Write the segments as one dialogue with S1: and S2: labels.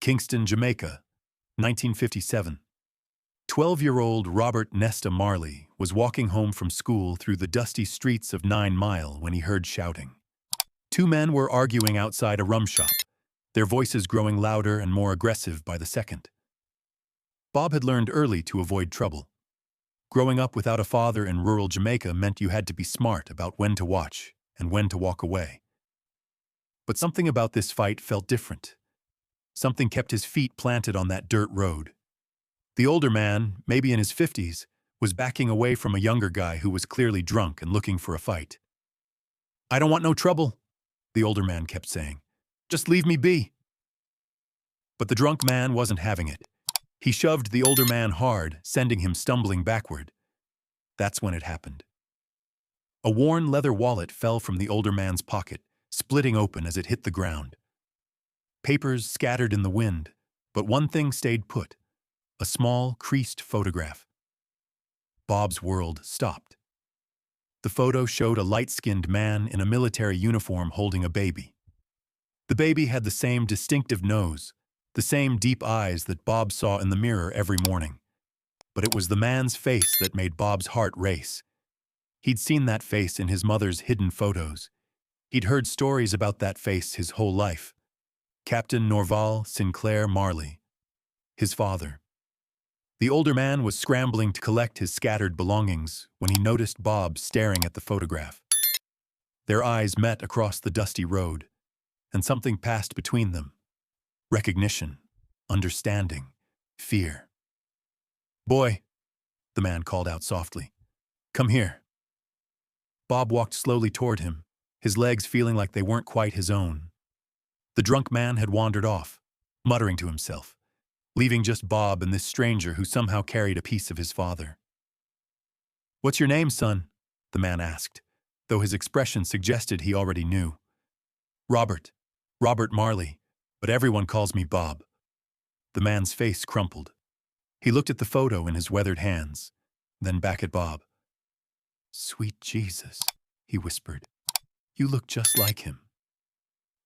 S1: Kingston, Jamaica, 1957. 12-year-old Robert Nesta Marley was walking home from school through the dusty streets of 9 Mile when he heard shouting. Two men were arguing outside a rum shop, their voices growing louder and more aggressive by the second. Bob had learned early to avoid trouble. Growing up without a father in rural Jamaica meant you had to be smart about when to watch and when to walk away. But something about this fight felt different. Something kept his feet planted on that dirt road. The older man, maybe in his 50s, was backing away from a younger guy who was clearly drunk and looking for a fight. "I don't want no trouble," the older man kept saying. "Just leave me be." But the drunk man wasn't having it. He shoved the older man hard, sending him stumbling backward. That's when it happened. A worn leather wallet fell from the older man's pocket, splitting open as it hit the ground. Papers scattered in the wind, but one thing stayed put: a small, creased photograph. Bob's world stopped. The photo showed a light-skinned man in a military uniform holding a baby. The baby had the same distinctive nose, the same deep eyes that Bob saw in the mirror every morning. But it was the man's face that made Bob's heart race. He'd seen that face in his mother's hidden photos. He'd heard stories about that face his whole life. Captain Norval Sinclair Marley, his father. The older man was scrambling to collect his scattered belongings when he noticed Bob staring at the photograph. Their eyes met across the dusty road, and something passed between them. Recognition, understanding, fear. "Boy," the man called out softly. "Come here." Bob walked slowly toward him, his legs feeling like they weren't quite his own. The drunk man had wandered off, muttering to himself, leaving just Bob and this stranger who somehow carried a piece of his father. "What's your name, son?" the man asked, though his expression suggested he already knew. Robert Marley, but everyone calls me Bob." The man's face crumpled. He looked at the photo in his weathered hands, then back at Bob. "Sweet Jesus," he whispered. "You look just like him."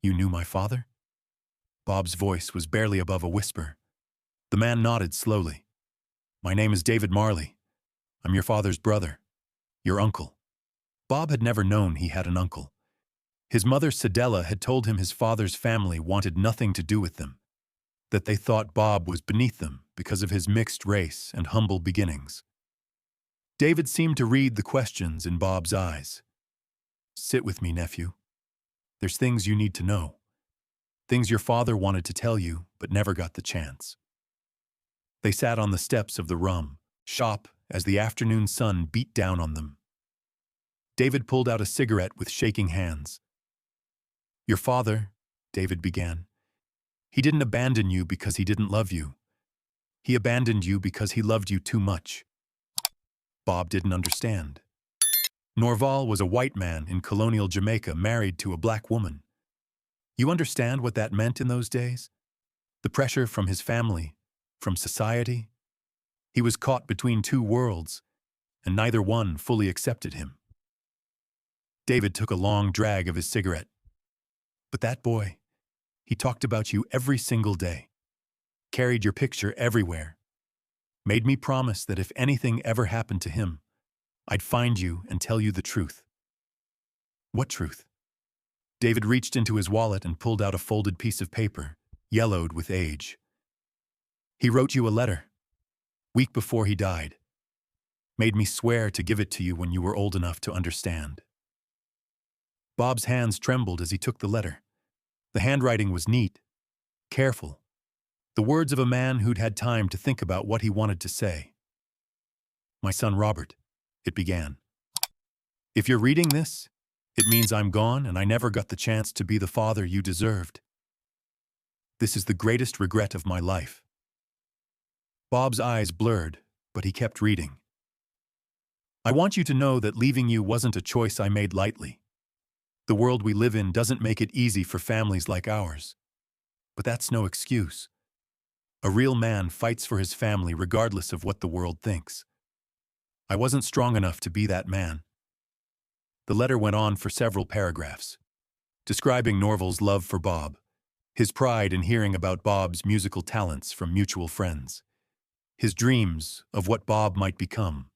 S1: "You knew my father?" Bob's voice was barely above a whisper. The man nodded slowly. "My name is David Marley. I'm your father's brother, your uncle." Bob had never known he had an uncle. His mother, Cedella, had told him his father's family wanted nothing to do with them, that they thought Bob was beneath them because of his mixed race and humble beginnings. David seemed to read the questions in Bob's eyes. "Sit with me, nephew. There's things you need to know. Things your father wanted to tell you, but never got the chance." They sat on the steps of the rum shop as the afternoon sun beat down on them. David pulled out a cigarette with shaking hands. "Your father," David began, "he didn't abandon you because he didn't love you. He abandoned you because he loved you too much." Bob didn't understand. Norval was a white man in colonial Jamaica married to a black woman. You understand what that meant in those days? The pressure from his family, from society. He was caught between two worlds, and neither one fully accepted him. David took a long drag of his cigarette. "But that boy, he talked about you every single day, carried your picture everywhere, made me promise that if anything ever happened to him, I'd find you and tell you the truth." "What truth?" David reached into his wallet and pulled out a folded piece of paper, yellowed with age. "He wrote you a letter, week before he died. Made me swear to give it to you when you were old enough to understand." Bob's hands trembled as he took the letter. The handwriting was neat, careful, the words of a man who'd had time to think about what he wanted to say. "My son Robert," it began. "If you're reading this, it means I'm gone and I never got the chance to be the father you deserved. This is the greatest regret of my life." Bob's eyes blurred, but he kept reading. "I want you to know that leaving you wasn't a choice I made lightly. The world we live in doesn't make it easy for families like ours. But that's no excuse. A real man fights for his family regardless of what the world thinks. I wasn't strong enough to be that man." The letter went on for several paragraphs, describing Norval's love for Bob, his pride in hearing about Bob's musical talents from mutual friends, his dreams of what Bob might become.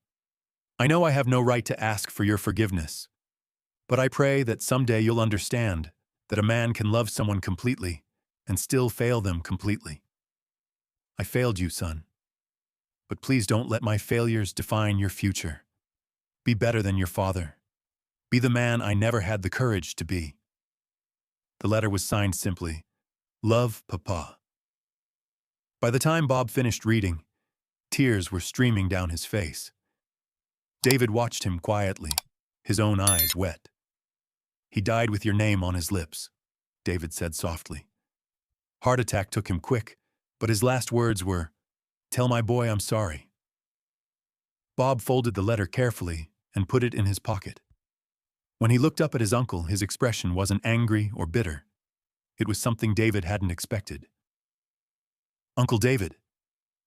S1: I know I have no right to ask for your forgiveness, but I pray that someday you'll understand that a man can love someone completely and still fail them completely. I failed you, son. But please don't let my failures define your future. Be better than your father. Be the man I never had the courage to be. The letter was signed simply, Love, Papa. By the time Bob finished reading, tears were streaming down his face. David watched him quietly, his own eyes wet. He died with your name on his lips, David said softly. Heart attack took him quick, but his last words were, Tell my boy I'm sorry. Bob folded the letter carefully and put it in his pocket. When he looked up at his uncle, his expression wasn't angry or bitter. It was something David hadn't expected. Uncle David,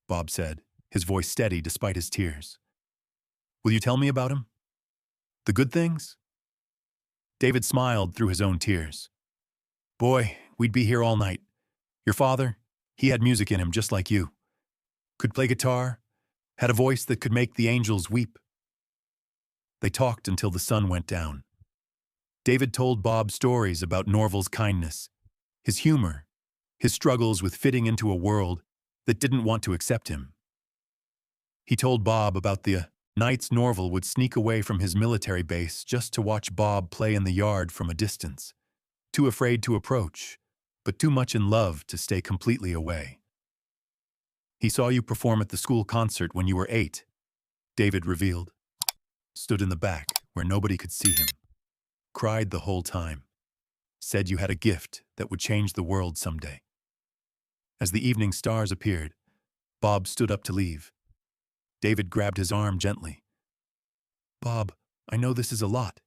S1: Bob said, his voice steady despite his tears. Will you tell me about him? The good things? David smiled through his own tears. Boy, we'd be here all night. Your father, he had music in him just like you. Could play guitar, had a voice that could make the angels weep. They talked until the sun went down. David told Bob stories about Norval's kindness, his humor, his struggles with fitting into a world that didn't want to accept him. He told Bob about the nights Norval would sneak away from his military base just to watch Bob play in the yard from a distance, too afraid to approach, but too much in love to stay completely away. He saw you perform at the school concert when you were 8, David revealed. Stood in the back where nobody could see him. Cried the whole time. Said you had a gift that would change the world someday. As the evening stars appeared, Bob stood up to leave. David grabbed his arm gently. Bob, I know this is a lot.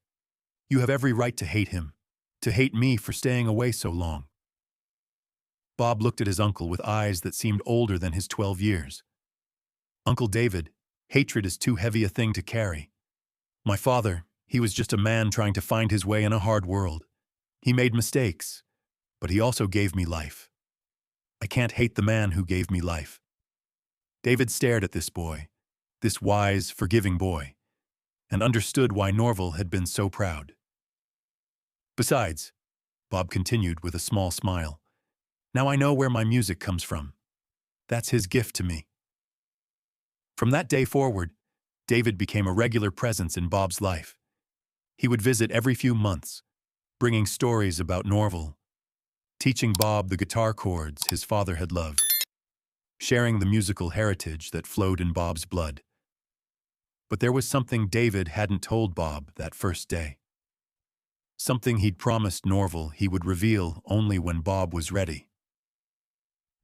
S1: You have every right to hate him, to hate me for staying away so long. Bob looked at his uncle with eyes that seemed older than his 12 years. Uncle David, hatred is too heavy a thing to carry. My father, he was just a man trying to find his way in a hard world. He made mistakes, but he also gave me life. I can't hate the man who gave me life. David stared at this boy, this wise, forgiving boy, and understood why Norval had been so proud. Besides, Bob continued with a small smile, now I know where my music comes from. That's his gift to me. From that day forward, David became a regular presence in Bob's life. He would visit every few months, bringing stories about Norval, teaching Bob the guitar chords his father had loved, sharing the musical heritage that flowed in Bob's blood. But there was something David hadn't told Bob that first day. Something he'd promised Norval he would reveal only when Bob was ready.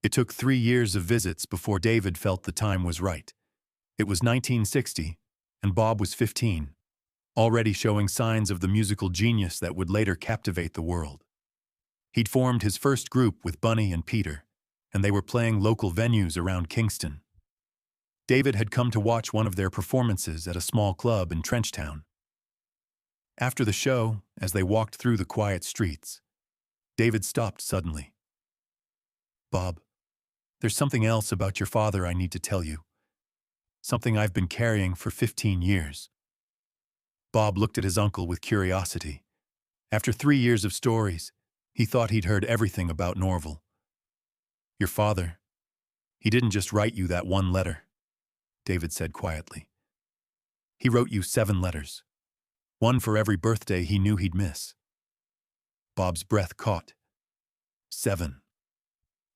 S1: It took 3 years of visits before David felt the time was right. It was 1960, and Bob was 15, already showing signs of the musical genius that would later captivate the world. He'd formed his first group with Bunny and Peter, and they were playing local venues around Kingston. David had come to watch one of their performances at a small club in Trenchtown. After the show, as they walked through the quiet streets, David stopped suddenly. Bob, there's something else about your father I need to tell you. Something I've been carrying for 15 years. Bob looked at his uncle with curiosity. After 3 years of stories, he thought he'd heard everything about Norval. Your father, he didn't just write you that one letter, David said quietly. He wrote you 7 letters, one for every birthday he knew he'd miss. Bob's breath caught. 7.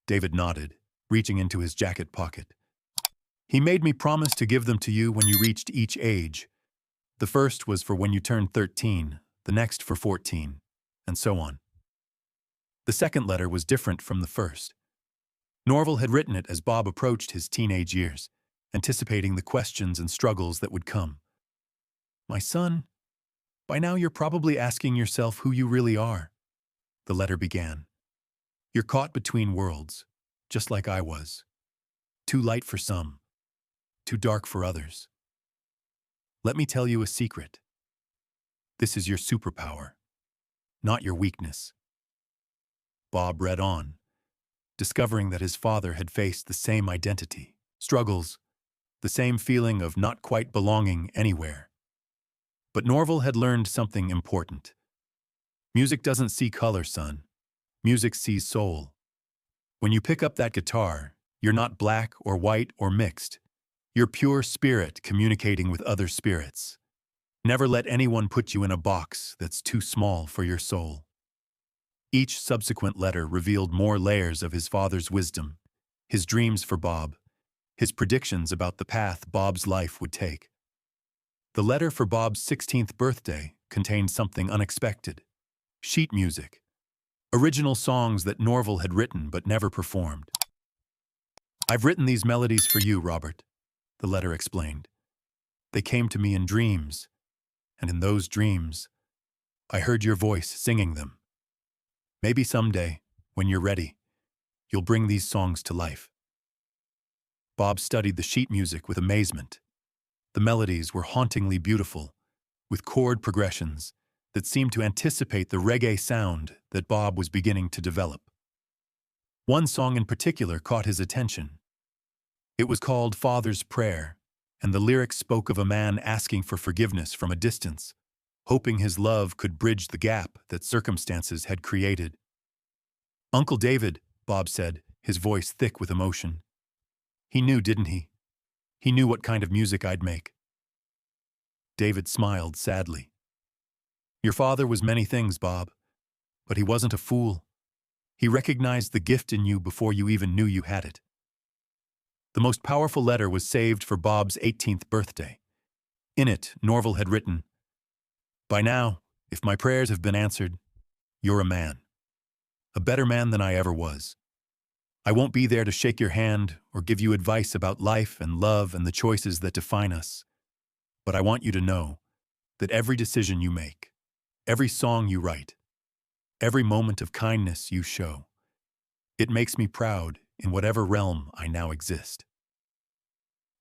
S1: David nodded, reaching into his jacket pocket. He made me promise to give them to you when you reached each age. The first was for when you turned 13, the next for 14, and so on. The second letter was different from the first. Norval had written it as Bob approached his teenage years, anticipating the questions and struggles that would come. My son, by now you're probably asking yourself who you really are, the letter began. You're caught between worlds, just like I was. Too light for some, too dark for others. Let me tell you a secret. This is your superpower, not your weakness. Bob read on, discovering that his father had faced the same identity, struggles, the same feeling of not quite belonging anywhere. But Norval had learned something important. Music doesn't see color, son. Music sees soul. When you pick up that guitar, you're not black or white or mixed. You're pure spirit communicating with other spirits. Never let anyone put you in a box that's too small for your soul. Each subsequent letter revealed more layers of his father's wisdom, his dreams for Bob, his predictions about the path Bob's life would take. The letter for Bob's 16th birthday contained something unexpected: sheet music, original songs that Norval had written but never performed. "I've written these melodies for you, Robert," the letter explained. "They came to me in dreams, and in those dreams, I heard your voice singing them. Maybe someday, when you're ready, you'll bring these songs to life." Bob studied the sheet music with amazement. The melodies were hauntingly beautiful, with chord progressions that seemed to anticipate the reggae sound that Bob was beginning to develop. One song in particular caught his attention. It was called Father's Prayer, and the lyrics spoke of a man asking for forgiveness from a distance, hoping his love could bridge the gap that circumstances had created. "Uncle David," Bob said, his voice thick with emotion. "He knew, didn't he? He knew what kind of music I'd make." David smiled sadly. "Your father was many things, Bob, but he wasn't a fool. He recognized the gift in you before you even knew you had it." The most powerful letter was saved for Bob's 18th birthday. In it, Norval had written, "By now, if my prayers have been answered, you're a man. A better man than I ever was. I won't be there to shake your hand or give you advice about life and love and the choices that define us. But I want you to know that every decision you make, every song you write, every moment of kindness you show, it makes me proud in whatever realm I now exist."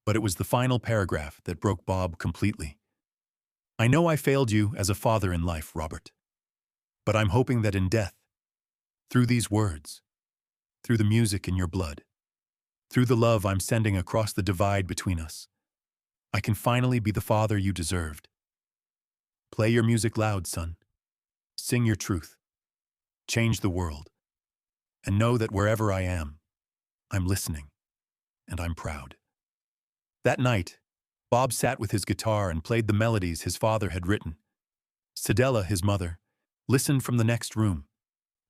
S1: But it was the final paragraph that broke Bob completely. "I know I failed you as a father in life, Robert. But I'm hoping that in death, through these words, through the music in your blood, through the love I'm sending across the divide between us, I can finally be the father you deserved. Play your music loud, son. Sing your truth. Change the world. And know that wherever I am, I'm listening, and I'm proud." That night, Bob sat with his guitar and played the melodies his father had written. Cedella, his mother, listened from the next room,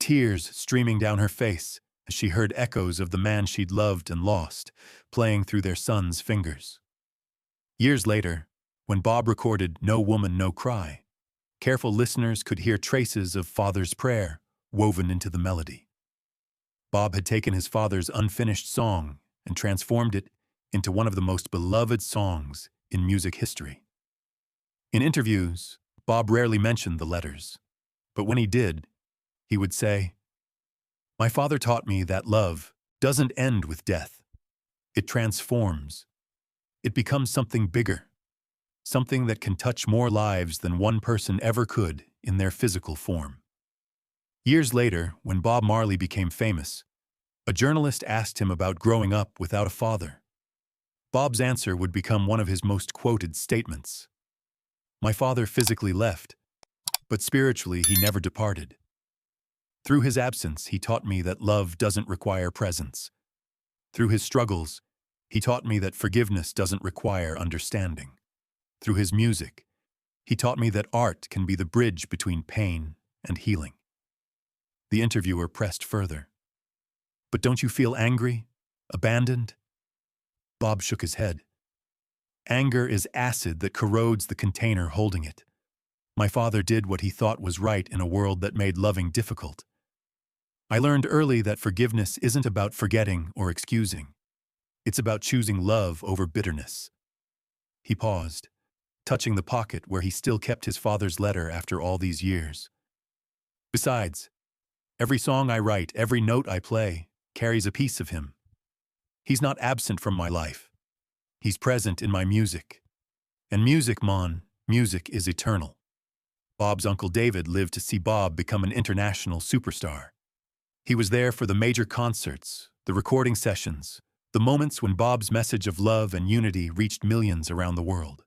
S1: tears streaming down her face as she heard echoes of the man she'd loved and lost playing through their son's fingers. Years later, when Bob recorded "No Woman, No Cry," careful listeners could hear traces of Father's Prayer woven into the melody. Bob had taken his father's unfinished song and transformed it into one of the most beloved songs in music history. In interviews, Bob rarely mentioned the letters, but when he did, he would say, "My father taught me that love doesn't end with death. It transforms. It becomes something bigger, something that can touch more lives than one person ever could in their physical form." Years later, when Bob Marley became famous, a journalist asked him about growing up without a father. Bob's answer would become one of his most quoted statements. "My father physically left, but spiritually he never departed. Through his absence, he taught me that love doesn't require presence. Through his struggles, he taught me that forgiveness doesn't require understanding. Through his music, he taught me that art can be the bridge between pain and healing." The interviewer pressed further. "But don't you feel angry? Abandoned?" Bob shook his head. "Anger is acid that corrodes the container holding it. My father did what he thought was right in a world that made loving difficult. I learned early that forgiveness isn't about forgetting or excusing. It's about choosing love over bitterness." He paused, touching the pocket where he still kept his father's letter after all these years. "Besides, every song I write, every note I play, carries a piece of him. He's not absent from my life. He's present in my music. And music, music is eternal." Bob's Uncle David lived to see Bob become an international superstar. He was there for the major concerts, the recording sessions, the moments when Bob's message of love and unity reached millions around the world.